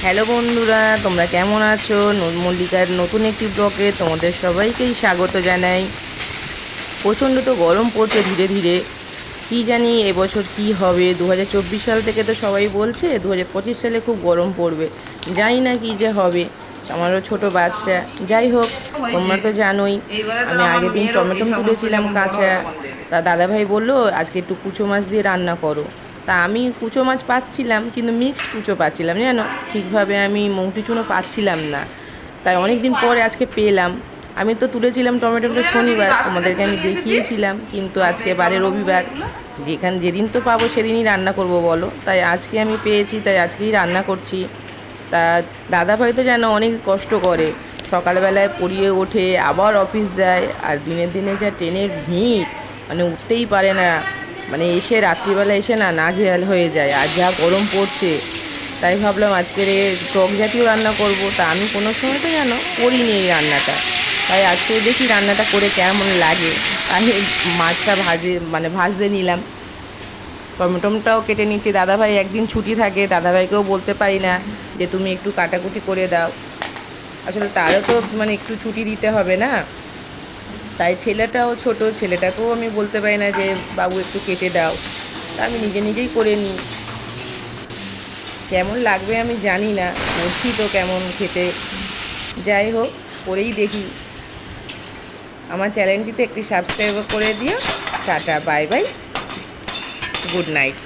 Hello বন্ধুরা, তোমরা কেমন আছো? মল্লিকার নতুন একটি ব্লগে তোমাদের সবাইকেই স্বাগত জানাই। প্রচণ্ড তো গরম পড়ছে ধীরে ধীরে। কি জানি এবছর কি হবে। 2024 সাল থেকে তো সবাই বলছে 2025 সালে খুব গরম পড়বে। জানি না কি যে হবে। আমারও ছোট বাচ্চা। যাই হোক, তোমরা তো জানোই আমি আগের দিন টমেটো তুলেছিলাম কাঁচা। তা দাদাভাই বললো আজকে একটু কুচো মাছ দিয়ে রান্না করো। তা আমি কুচো মাছ পাচ্ছিলাম, কিন্তু মিক্সড কুচো পাচ্ছিলাম, জানো ঠিকভাবে আমি মৌটি চুনো পাচ্ছিলাম না। তাই অনেক দিন পরে আজকে পেলাম। আমি তো তুলেছিলাম টমেটোটা শনিবার, তোমাদেরকে আমি দেখিয়েছিলাম, কিন্তু আজকে বারে রবিবার, যেদিন তো পাবো সেদিনই রান্না করব বলো। তাই আজকে আমি পেয়েছি, তাই আজকেই রান্না করছি। তা দাদাভাই তো যেন অনেক কষ্ট করে, সকালবেলায় পড়িয়ে ওঠে, আবার অফিস যায়, আর দিনের দিনে যা ট্রেনের ভিড়, মানে উঠতেই পারে না। মানে এসে রাত্রিবেলা এসে না নাজেহাল হয়ে যায়, আর যা গরম পড়ছে। তাই ভাবলাম আজকের টক জাতীয় রান্না করব। তা আমি কোনো সময় তো যেন করিনি এই রান্নাটা, তাই আজকে দেখি রান্নাটা করে কেমন লাগে। তাই মাছটা ভাজতে নিলাম, টমেটোটাও কেটে নিচ্ছি। দাদাভাই একদিন ছুটি থাকে, দাদাভাইকেও বলতে পারি না যে তুমি একটু কাটাকুটি করে দাও। আসলে তারও তো একটু ছুটি দিতে হবে না। তাই ছেলেটাও ছোট, ছেলেটাকেও আমি বলতে পারি না যে বাবু একটু কেটে দাও। তা আমি নিজে নিজেই করে নিই। কেমন লাগবে আমি জানি না, বলছি তো কেমন খেতে। যাই হোক, করেই দেখি। আমার চ্যানেলটিতে একটি সাবস্ক্রাইব করে দিও। Tata, bye bye, good night.